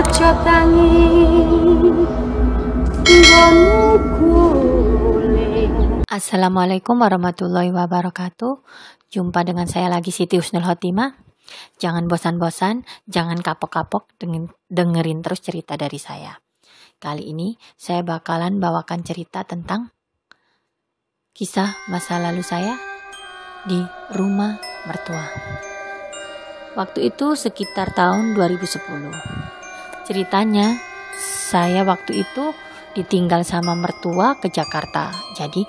aja tangi nggonmu guling. Assalamualaikum warahmatullahi wabarakatuh. Jumpa dengan saya lagi, Siti Husnul Khotimah. Jangan bosan-bosan, jangan kapok-kapok dengerin terus cerita dari saya. Kali ini saya bakalan bawakan cerita tentang kisah masa lalu saya di rumah mertua. Waktu itu sekitar tahun 2010. Ceritanya, saya waktu itu ditinggal sama mertua ke Jakarta. Jadi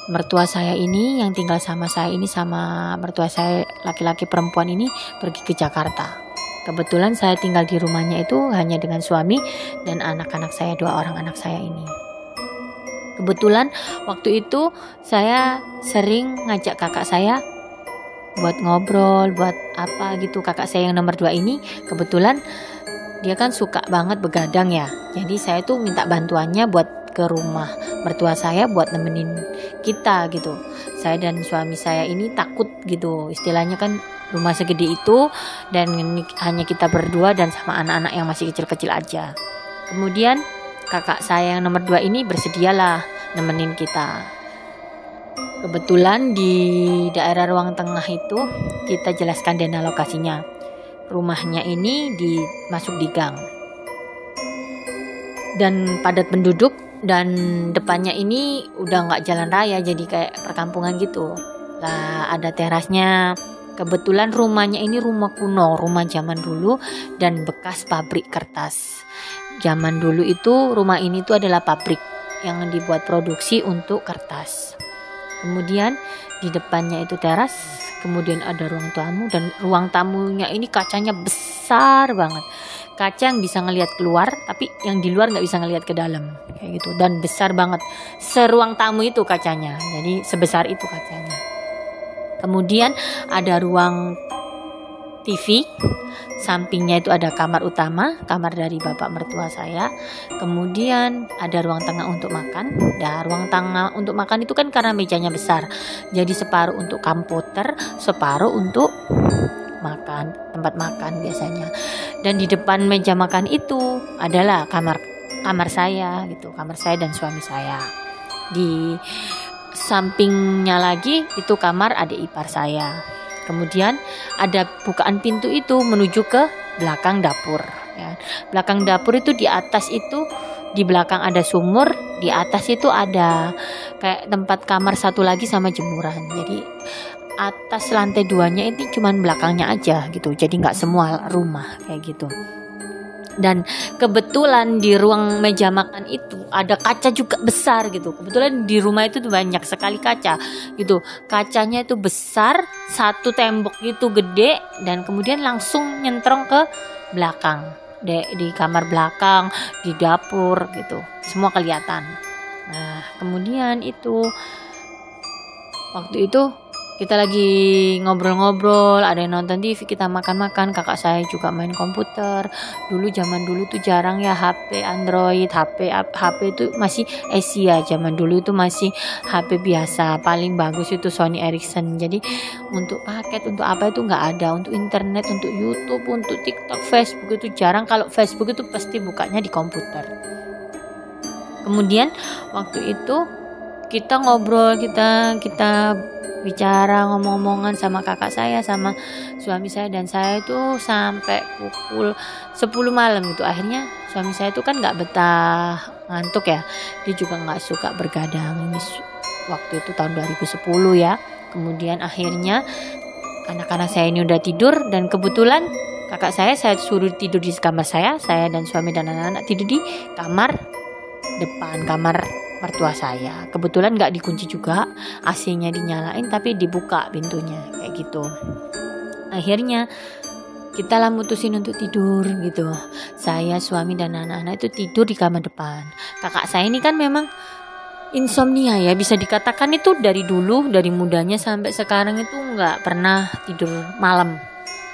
mertua saya ini yang tinggal sama saya ini sama mertua saya laki-laki perempuan ini pergi ke Jakarta. Kebetulan saya tinggal di rumahnya itu hanya dengan suami dan anak-anak saya, 2 orang anak saya ini. Kebetulan waktu itu saya sering ngajak kakak saya buat ngobrol, buat apa gitu. Kakak saya yang nomor 2 ini kebetulan dia kan suka banget begadang ya. Jadi saya tuh minta bantuannya buat ke rumah mertua saya buat nemenin kita gitu. Saya dan suami saya ini takut gitu. Istilahnya kan rumah segede itu dan hanya kita berdua dan sama anak-anak yang masih kecil-kecil aja. Kemudian kakak saya yang nomor 2 ini bersedialah nemenin kita. Kebetulan di daerah ruang tengah itu kita jelaskan dana lokasinya. Rumahnya ini masuk di gang dan padat penduduk, dan depannya ini udah nggak jalan raya, jadi kayak perkampungan gitu lah. Ada terasnya. Kebetulan rumahnya ini rumah kuno, rumah zaman dulu dan bekas pabrik kertas. Zaman dulu itu rumah ini tuh adalah pabrik yang dibuat produksi untuk kertas. Kemudian di depannya itu teras, kemudian ada ruang tamu, dan ruang tamunya ini kacanya besar banget. Kaca yang bisa ngelihat keluar, tapi yang di luar nggak bisa ngelihat ke dalam, kayak gitu. Dan besar banget, seruang tamu itu kacanya, jadi sebesar itu kacanya. Kemudian ada ruang TV, sampingnya itu ada kamar utama, kamar dari bapak mertua saya. Kemudian ada ruang tengah untuk makan. Nah, ruang tengah untuk makan itu kan karena mejanya besar, jadi separuh untuk komputer, separuh untuk makan, tempat makan biasanya. Dan di depan meja makan itu adalah kamar saya gitu, kamar saya dan suami saya. Di sampingnya lagi itu kamar adik ipar saya. Kemudian ada bukaan pintu itu menuju ke belakang dapur ya. Belakang dapur itu di atas itu, di belakang ada sumur, di atas itu ada kayak tempat kamar satu lagi sama jemuran. Jadi atas lantai 2-nya ini cuman belakangnya aja gitu, jadi nggak semua rumah kayak gitu. Dan kebetulan di ruang meja makan itu ada kaca juga besar gitu. Kebetulan di rumah itu banyak sekali kaca gitu. Kacanya itu besar, satu tembok gitu gede, dan kemudian langsung nyentrong ke belakang. Di kamar belakang, di dapur gitu. Semua kelihatan. Nah, kemudian itu waktu itu kita lagi ngobrol-ngobrol, ada yang nonton TV, kita makan-makan, kakak saya juga main komputer. Zaman dulu tuh jarang ya HP Android, HP itu masih Asia. Zaman dulu itu masih HP biasa, paling bagus itu Sony Ericsson. Jadi untuk paket, untuk apa itu nggak ada. Untuk internet, untuk YouTube, untuk TikTok, Facebook itu jarang. Kalau Facebook itu pasti bukanya di komputer. Kemudian waktu itu kita ngobrol, kita bicara, ngomong-ngomongan sama kakak saya sama suami saya, dan saya itu sampai pukul 10 malam gitu. Akhirnya suami saya itu kan nggak betah ngantuk ya, dia juga nggak suka bergadang. Ini waktu itu tahun 2010 ya. Kemudian akhirnya anak-anak saya ini udah tidur, dan kebetulan kakak saya suruh tidur di kamar saya dan suami dan anak-anak tidur di kamar depan, kamar mertua saya. Kebetulan nggak dikunci juga, AC-nya dinyalain tapi dibuka pintunya kayak gitu. Akhirnya kita lah mutusin untuk tidur gitu. Saya, suami dan anak-anak itu tidur di kamar depan. Kakak saya ini kan memang insomnia ya, bisa dikatakan itu dari dulu, dari mudanya sampai sekarang itu nggak pernah tidur malam.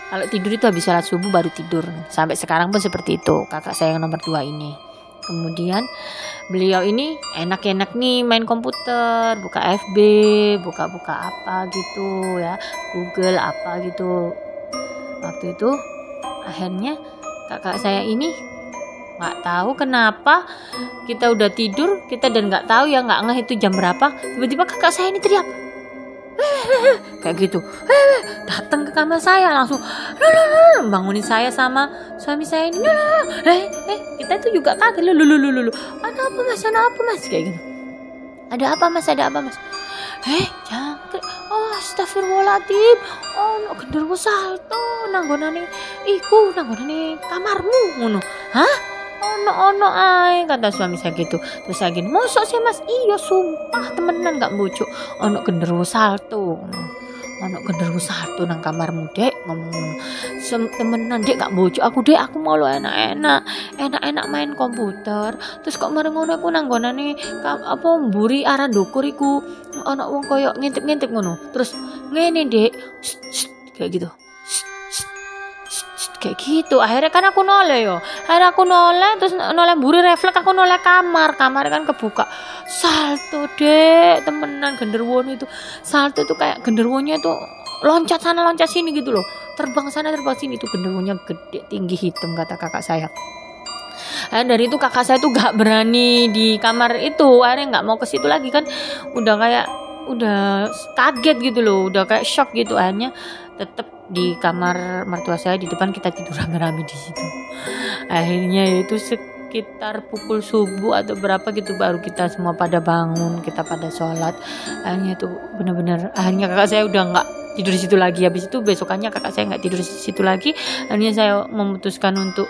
Kalau tidur itu habis sholat subuh baru tidur. Sampai sekarang pun seperti itu kakak saya yang nomor 2 ini. Kemudian beliau ini enak-enak nih main komputer, buka FB, buka-buka apa gitu ya, Google apa gitu. Waktu itu akhirnya kakak saya ini Nggak tahu kenapa kita udah tidur, kita dan nggak tahu ya, nggak ngeh itu jam berapa, tiba-tiba kakak saya ini teriak kayak gitu, datang ke kamar saya langsung bangunin saya sama suami saya ini. Kita tuh juga kaget, ada apa mas kayak gitu, ada apa mas jangkrik, oh astagfirullahaladzim, oh no genderuwo salto nanggonane kamarmu ngono. Hah? Ono ae, kata suami saya gitu. Terus saya gini, mosok sih mas? Iya sumpah temenan gak bujuk. Ono genderuwo salto nang kamarmu dek, ngomong temenan dek gak bujuk aku dek, aku mau lo enak main komputer. Terus kok mari ngono aku nanggonane apa mburi arah ndukur iku ono wong koyo ngintip ngono. Terus ngene dek, kayak gitu. Kayak gitu, akhirnya kan aku noleh terus noleh mburi refleks, aku noleh kamar kan kebuka, salto dek, temenan genderuwo itu salto itu kayak genderuwonya itu loncat sana loncat sini gitu loh, terbang sana terbang sini, itu genderuwonya gede tinggi hitam kata kakak saya. Dari itu kakak saya tuh gak berani di kamar itu, akhirnya gak mau ke situ lagi kan, udah kaget gitu loh, udah kayak shock gitu. Akhirnya tetap di kamar mertua saya di depan, kita tidur rame-rame di situ. Akhirnya itu sekitar pukul subuh atau berapa gitu baru kita semua pada bangun, kita pada sholat. Akhirnya itu benar-benar, akhirnya kakak saya udah nggak tidur di situ lagi. Habis itu besokannya kakak saya nggak tidur di situ lagi. Akhirnya saya memutuskan untuk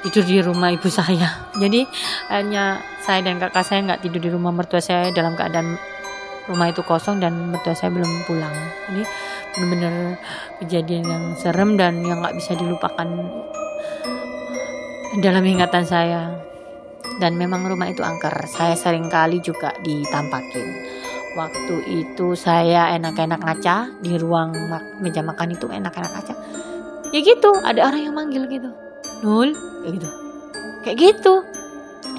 tidur di rumah ibu saya. Jadi hanya saya dan kakak saya nggak tidur di rumah mertua saya dalam keadaan rumah itu kosong dan mertua saya belum pulang. Jadi benar-benar kejadian yang serem dan yang nggak bisa dilupakan dalam ingatan saya. Dan memang rumah itu angker, saya sering kali juga ditampakin. Waktu itu saya enak-enak ngaca di ruang meja makan itu, enak-enak ngaca ya gitu, ada orang yang manggil gitu, Nul, kayak gitu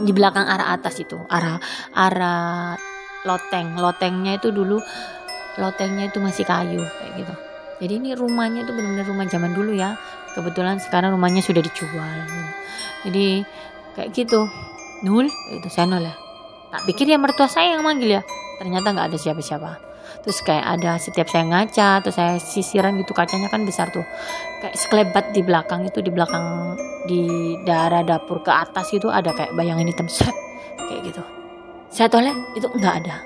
di belakang arah atas itu, arah lotengnya itu dulu, lotengnya itu masih kayu kayak gitu. Jadi ini rumahnya itu benar-benar rumah zaman dulu ya. Kebetulan sekarang rumahnya sudah dijual. Jadi kayak gitu, Nul, itu saya nol ya. Tak pikir ya mertua saya yang manggil ya. Ternyata nggak ada siapa-siapa. Terus kayak ada, setiap saya ngaca, terus saya sisiran gitu, kacanya kan besar tuh. Kayak sekelebat di belakang itu, di belakang di daerah dapur ke atas itu ada kayak bayangan hitam seret kayak gitu. Saya toleh itu nggak ada.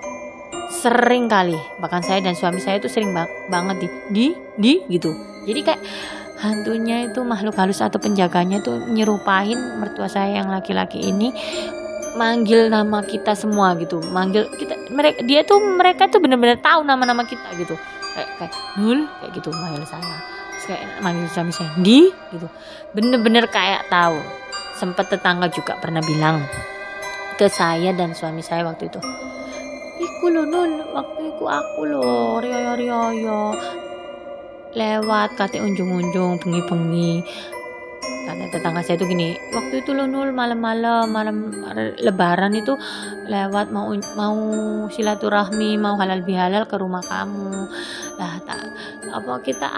Sering kali, bahkan saya dan suami saya itu sering banget di gitu. Jadi kayak hantunya itu makhluk halus atau penjaganya itu nyerupain mertua saya yang laki-laki ini, manggil nama kita semua gitu, manggil kita, mereka tuh benar-benar tahu nama-nama kita gitu, kayak Nul kayak gitu manggil saya, terus kayak manggil suami saya gitu, bener-bener kayak tahu. Sempat tetangga juga pernah bilang ke saya dan suami saya waktu itu, iku lo Nul, waktu itu aku lo Rio lewat kate unjung-unjung bengi-bengi. Kata tetangga saya itu gini, waktu itu lo Nul malam lebaran itu lewat mau silaturahmi, mau halal bihalal ke rumah kamu. Lah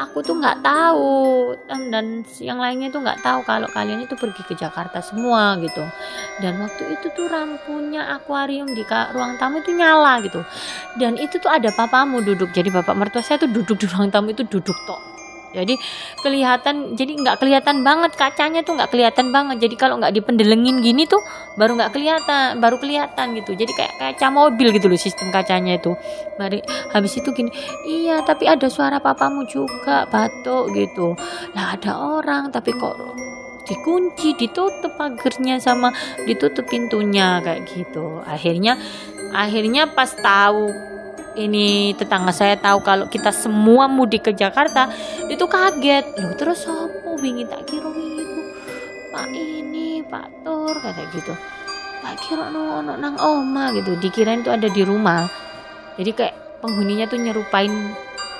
aku tuh nggak tahu, dan yang lainnya tuh nggak tahu kalau kalian itu pergi ke Jakarta semua gitu. Dan waktu itu tuh lampunya akuarium di ruang tamu itu nyala gitu. Dan itu tuh ada papamu duduk. Jadi bapak mertua saya tuh duduk di ruang tamu itu, duduk tok. Jadi kelihatan, jadi nggak kelihatan banget, kacanya tuh nggak kelihatan banget. Jadi kalau nggak dipendelengin gini tuh baru kelihatan gitu. Jadi kayak kaca mobil gitu loh sistem kacanya itu. Habis itu gini, iya tapi ada suara papamu juga batuk gitu. Lah ada orang tapi kok dikunci, ditutup pagernya sama ditutup pintunya kayak gitu. Akhirnya pas tahu, ini tetangga saya tahu kalau kita semua mudik ke Jakarta, itu kaget loh. Terus sopo wingi tak kira itu Pak Tur kata gitu, tak kira ono nang oma gitu, dikirain itu ada di rumah. Jadi kayak penghuninya tuh nyerupain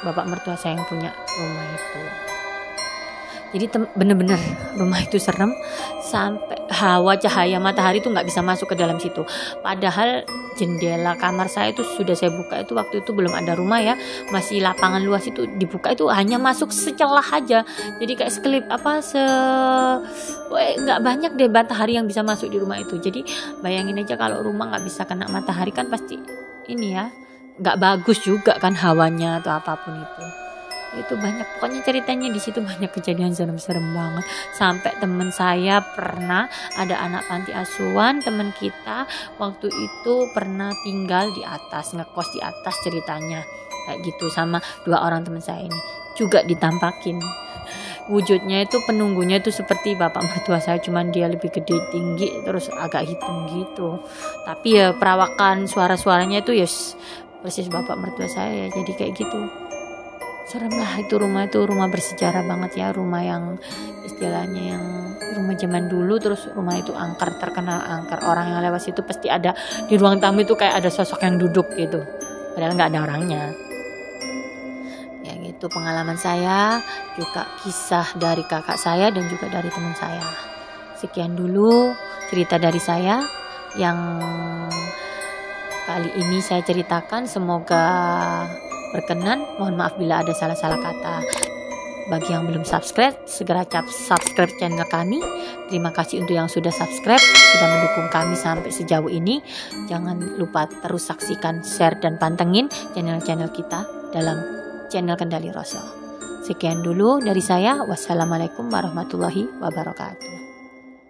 bapak mertua saya yang punya rumah itu. Jadi bener-bener rumah itu serem, sampai hawa cahaya matahari itu nggak bisa masuk ke dalam situ. Padahal jendela kamar saya itu sudah saya buka, itu waktu itu belum ada rumah ya, masih lapangan luas, itu dibuka itu hanya masuk secelah aja. Jadi kayak sekelip nggak banyak deh matahari yang bisa masuk di rumah itu. Jadi bayangin aja kalau rumah nggak bisa kena matahari kan pasti ini ya, nggak bagus juga kan hawanya atau apapun itu banyak, pokoknya ceritanya di situ banyak kejadian serem-serem banget. Sampai temen saya pernah, ada anak panti asuhan temen kita waktu itu pernah tinggal di atas, ngekos di atas ceritanya kayak gitu, sama 2 orang temen saya ini juga ditampakin. Wujudnya itu penunggunya itu seperti bapak mertua saya, cuman dia lebih gede, tinggi, terus agak hitam gitu. Tapi ya perawakan suara-suaranya itu yes persis bapak mertua saya, jadi kayak gitu. Serem lah itu rumah bersejarah banget ya, rumah yang istilahnya yang rumah zaman dulu. Terus rumah itu angker, terkenal angker, orang yang lewat situ pasti ada di ruang tamu itu kayak ada sosok yang duduk gitu, padahal nggak ada orangnya. Ya gitu pengalaman saya, juga kisah dari kakak saya dan juga dari teman saya. Sekian dulu cerita dari saya yang kali ini saya ceritakan, semoga berkenan. Mohon maaf bila ada salah-salah kata. Bagi yang belum subscribe, segera subscribe channel kami. Terima kasih untuk yang sudah subscribe, sudah mendukung kami sampai sejauh ini. Jangan lupa terus saksikan, share, dan pantengin channel-channel kita dalam channel Kendali Rasa. Sekian dulu dari saya. Wassalamualaikum warahmatullahi wabarakatuh.